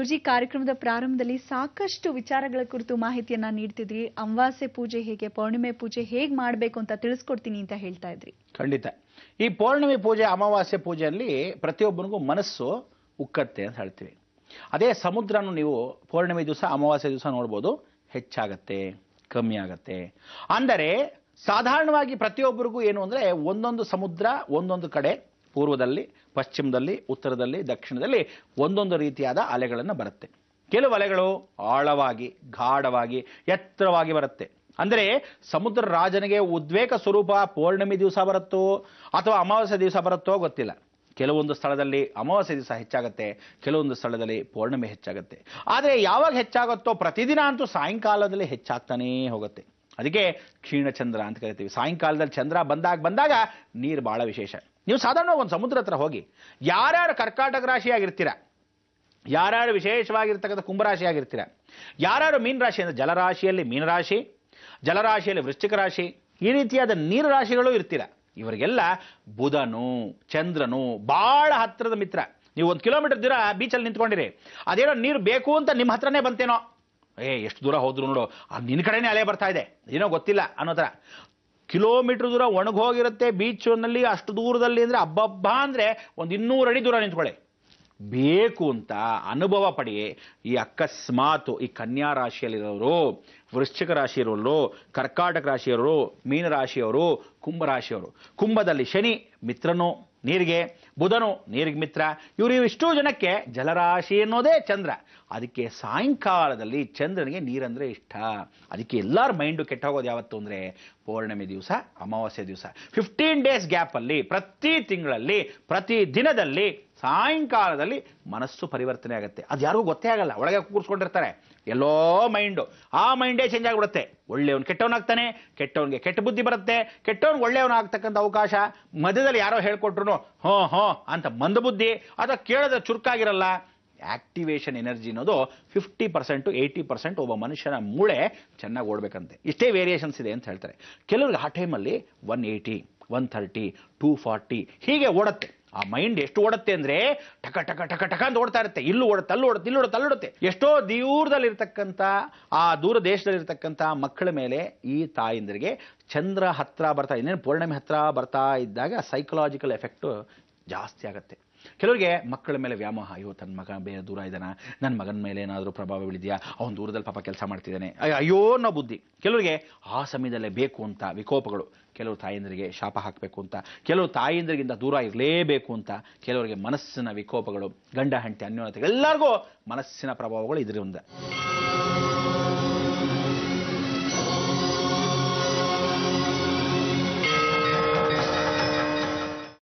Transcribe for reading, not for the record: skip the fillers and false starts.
ಗುರುಜಿ, ಕಾರ್ಯಕ್ರಮದ ಪ್ರಾರಂಭದಲ್ಲಿ ಸಾಕಷ್ಟು ವಿಚಾರಗಳ ಕುರಿತು ಮಾಹಿತಿಯನ್ನ ನೀಡ್ತಿದ್ರಿ. ಅಮಾವಾಸ್ಯೆ ಪೂಜೆ ಹೇಗೆ, ಪೌರ್ಣಿಮೆ ಪೂಜೆ ಹೇಗೆ ಮಾಡಬೇಕು ಅಂತ ತಿಳಿಸ್ಕೊಡ್ತೀನಿ ಅಂತ ಹೇಳ್ತಾ ಇದ್ರಿ. ಖಂಡಿತ. ಈ ಪೌರ್ಣಿಮೆ ಪೂಜೆ, ಅಮಾವಾಸ್ಯೆ ಪೂಜೆಯಲ್ಲಿ ಪ್ರತಿಯೊಬ್ಬನಿಗೂ ಮನಸ್ಸು ಉಕ್ಕತ್ತೆ ಅಂತ ಹೇಳ್ತೀವಿ. ಅದೇ ಸಮುದ್ರನು ನೀವು ಪೌರ್ಣಿಮೆ ದಿವಸ, ಅಮಾವಾಸ್ಯೆ ದಿವಸ ನೋಡ್ಬೋದು, ಹೆಚ್ಚಾಗತ್ತೆ, ಕಮ್ಮಿ ಆಗತ್ತೆ. ಅಂದರೆ ಸಾಧಾರಣವಾಗಿ ಪ್ರತಿಯೊಬ್ಬರಿಗೂ ಏನು ಅಂದರೆ, ಒಂದೊಂದು ಸಮುದ್ರ ಒಂದೊಂದು ಕಡೆ, ಪೂರ್ವದಲ್ಲಿ, ಪಶ್ಚಿಮದಲ್ಲಿ, ಉತ್ತರದಲ್ಲಿ, ದಕ್ಷಿಣದಲ್ಲಿ ಒಂದೊಂದು ರೀತಿಯಾದ ಅಲೆಗಳನ್ನು ಬರುತ್ತೆ. ಕೆಲವು ಅಲೆಗಳು ಆಳವಾಗಿ, ಗಾಢವಾಗಿ, ಎತ್ತರವಾಗಿ ಬರುತ್ತೆ. ಅಂದರೆ ಸಮುದ್ರ ರಾಜನಿಗೆ ಉದ್ವೇಗ ಸ್ವರೂಪ ಪೌರ್ಣಿಮೆ ದಿವಸ ಬರುತ್ತೋ ಅಥವಾ ಅಮಾವಾಸ್ಯೆ ದಿವಸ ಬರುತ್ತೋ ಗೊತ್ತಿಲ್ಲ. ಕೆಲವೊಂದು ಸ್ಥಳದಲ್ಲಿ ಅಮಾವಾಸ್ಯೆ ದಿವಸ ಹೆಚ್ಚಾಗುತ್ತೆ, ಕೆಲವೊಂದು ಸ್ಥಳದಲ್ಲಿ ಪೌರ್ಣಿಮೆ ಹೆಚ್ಚಾಗುತ್ತೆ. ಆದರೆ ಯಾವಾಗ ಹೆಚ್ಚಾಗುತ್ತೋ ಪ್ರತಿದಿನ ಅಂತೂ ಸಾಯಂಕಾಲದಲ್ಲಿ ಹೆಚ್ಚಾಗ್ತಾನೇ ಹೋಗುತ್ತೆ. ಅದಕ್ಕೆ ಕ್ಷೀಣಚಂದ್ರ ಅಂತ ಕರಿತೀವಿ. ಸಾಯಂಕಾಲದಲ್ಲಿ ಚಂದ್ರ ಬಂದಾಗ ನೀರು ಬಹಳ ವಿಶೇಷ. ನೀವು ಸಾಧಾರಣ ಒಂದು ಸಮುದ್ರ ಹತ್ರ ಹೋಗಿ, ಯಾರ್ಯಾರು ಕರ್ಕಾಟಕ ರಾಶಿಯಾಗಿರ್ತೀರ, ಯಾರ್ಯಾರು ವಿಶೇಷವಾಗಿರ್ತಕ್ಕಂಥ ಕುಂಭರಾಶಿಯಾಗಿರ್ತೀರ, ಯಾರ್ಯಾರು ಮೀನರಾಶಿ ಅಂದರೆ ಜಲರಾಶಿಯಲ್ಲಿ ಮೀನರಾಶಿ, ಜಲರಾಶಿಯಲ್ಲಿ ವೃಶ್ಚಿಕ ರಾಶಿ, ಈ ರೀತಿಯಾದ ನೀರು ರಾಶಿಗಳು ಇರ್ತೀರ. ಇವರಿಗೆಲ್ಲ ಬುಧನು, ಚಂದ್ರನು ಬಹಳ ಹತ್ತಿರದ ಮಿತ್ರ. ನೀವು 1 ಕಿಲೋಮೀಟರ್ ದೂರ ಬೀಚಲ್ಲಿ ನಿಂತ್ಕೊಂಡಿರಿ, ಅದೇನೋ ನೀರು ಬೇಕು ಅಂತ ನಿಮ್ಮ ಹತ್ರನೇ ಬಂತೇನೋ, ಎಷ್ಟು ದೂರ ಹೋದ್ರು ನೋಡು, ನಿನ್ನ ಕಡೆನೇ ಅಲೆ ಬರ್ತಾ ಇದೆ, ಏನೋ ಗೊತ್ತಿಲ್ಲ ಅನ್ನೋ ಥರ. ಕಿಲೋಮೀಟರ್ ದೂರ ಒಣಗೋಗಿರುತ್ತೆ ಬೀಚ್ನಲ್ಲಿ. ಅಷ್ಟು ದೂರದಲ್ಲಿ ಅಂದರೆ ಹಬ್ಬ ಅಂದರೆ 200 ಅಡಿ ದೂರ ನಿಂತ್ಕೊಳ್ಳಿ. ಬೇಕು ಅಂತ ಅನುಭವ ಪಡಿ. ಈ ಅಕಸ್ಮಾತ್ ಈ ಕನ್ಯಾ ರಾಶಿಯಲ್ಲಿರೋರು, ವೃಶ್ಚಿಕ ರಾಶಿಯವರು, ಕರ್ಕಾಟಕ ರಾಶಿಯವರು, ಮೀನರಾಶಿಯವರು, ಕುಂಭರಾಶಿಯವರು. ಕುಂಭದಲ್ಲಿ ಶನಿ ಮಿತ್ರನು ನೀರಿಗೆ, ಬುಧನು ನೀರಿಗೆ ಮಿತ್ರ. ಇವರು ಇಷ್ಟು ಜನಕ್ಕೆ ಜಲರಾಶಿ ಅನ್ನೋದೇ ಚಂದ್ರ. ಅದಕ್ಕೆ ಸಾಯಂಕಾಲದಲ್ಲಿ ಚಂದ್ರನಿಗೆ ನೀರಂದ್ರೆ ಇಷ್ಟ. ಅದಕ್ಕೆ ಎಲ್ಲರ ಮೈಂಡು ಕೆಟ್ಟ ಹೋಗೋದು ಯಾವತ್ತು ಅಂದರೆ ಪೌರ್ಣಿಮೆ ದಿವಸ, ಅಮಾವಾಸ್ಯೆ ದಿವಸ. 15 ಡೇಸ್ ಗ್ಯಾಪಲ್ಲಿ, ಪ್ರತಿ ತಿಂಗಳಲ್ಲಿ, ಪ್ರತಿ ದಿನದಲ್ಲಿ ಸಾಯಂಕಾಲದಲ್ಲಿ ಮನಸ್ಸು ಪರಿವರ್ತನೆ ಆಗುತ್ತೆ. ಅದು ಯಾರಿಗೂ ಗೊತ್ತೇ ಆಗಲ್ಲ, ಒಳಗೆ ಕೂರಿಸ್ಕೊಂಡಿರ್ತಾರೆ ಎಲ್ಲೋ ಮೈಂಡು. ಆ ಮೈಂಡೇ ಚೇಂಜ್ ಆಗಿಬಿಡುತ್ತೆ. ಒಳ್ಳೆಯವನು ಕೆಟ್ಟವನಾಗ್ತಾನೆ, ಕೆಟ್ಟವನಿಗೆ ಕೆಟ್ಟ ಬುದ್ಧಿ ಬರುತ್ತೆ, ಕೆಟ್ಟವನಿಗೆ ಒಳ್ಳೆಯವನಾಗ್ತಕ್ಕಂಥ ಅವಕಾಶ. ಮಧ್ಯದಲ್ಲಿ ಯಾರೋ ಹೇಳ್ಕೊಟ್ರು ಹೋ ಅಂತ ಮಂದಬುದ್ಧಿ, ಅಥವಾ ಕೇಳೋದ್ರ ಚುರುಕಾಗಿರಲ್ಲ. ಆಕ್ಟಿವೇಶನ್ ಎನರ್ಜಿ ಅನ್ನೋದು 50% 80% ಒಬ್ಬ ಮನುಷ್ಯನ ಮೂಳೆ ಚೆನ್ನಾಗಿ ಓಡಬೇಕಂತೆ. ಇಷ್ಟೇ ವೇರಿಯೇಷನ್ಸ್ ಇದೆ ಅಂತ ಹೇಳ್ತಾರೆ. ಕೆಲವರಿಗೆ ಆ ಟೈಮಲ್ಲಿ 180, 130, 240 ಹೀಗೆ ಓಡುತ್ತೆ. ಆ ಮೈಂಡ್ ಎಷ್ಟು ಓಡುತ್ತೆ ಅಂದರೆ ಟಕ ಟಕ ಟಕ ಟಕ ಅಂತ ಓಡ್ತಾ ಇರುತ್ತೆ. ಇಲ್ಲೂ ಓಡುತ್ತೆ, ಅಲ್ಲೂ ಓಡುತ್ತೆ, ಇಲ್ಲೂ ಓಡುತ್ತೆ, ಅಲ್ಲೋಡುತ್ತೆ. ಎಷ್ಟೋ ದೂರದಲ್ಲಿರ್ತಕ್ಕಂಥ, ಆ ದೂರ ದೇಶದಲ್ಲಿರ್ತಕ್ಕಂಥ ಮಕ್ಕಳ ಮೇಲೆ ಈ ತಾಯಿಂದರಿಗೆ ಚಂದ್ರ ಹತ್ರ ಬರ್ತಾ, ಇನ್ನೇನು ಪೌರ್ಣಿಮೆ ಹತ್ರ ಬರ್ತಾ ಇದ್ದಾಗ ಸೈಕಲಾಜಿಕಲ್ ಎಫೆಕ್ಟು ಜಾಸ್ತಿ ಆಗುತ್ತೆ. ಕೆಲವರಿಗೆ ಮಕ್ಕಳ ಮೇಲೆ ವ್ಯಾಮೋಹ, ಅಯ್ಯೋ ತನ್ನ ಮಗ ಬೇರೆ ದೂರ ಇದ್ದಾನ, ನನ್ನ ಮಗನ ಮೇಲೆ ಏನಾದರೂ ಪ್ರಭಾವ ಬೀಳಿದೆಯಾ, ಅವನು ದೂರದಲ್ಲಿ ಪಾಪ ಕೆಲಸ ಮಾಡ್ತಿದ್ದಾನೆ, ಅಯ್ಯೋ ಅನ್ನೋ ಬುದ್ಧಿ. ಕೆಲವರಿಗೆ ಆ ಸಮಯದಲ್ಲೇ ಬೇಕು ಅಂತ ವಿಕೋಪಗಳು, ಕೆಲವರು ತಾಯಂದ್ರಿಗೆ ಶಾಪ ಹಾಕಬೇಕು ಅಂತ, ಕೆಲವರು ತಾಯಂದ್ರಿಗಿಂತ ದೂರ ಇರಲೇಬೇಕು ಅಂತ, ಕೆಲವರಿಗೆ ಮನಸ್ಸಿನ ವಿಕೋಪಗಳು, ಗಂಡ ಹೆಂಡತಿ ಅನ್ಯೋನ್ಯತೆ, ಎಲ್ಲರಿಗೂ ಮನಸ್ಸಿನ ಪ್ರಭಾವಗಳು ಇದರಿಂದ.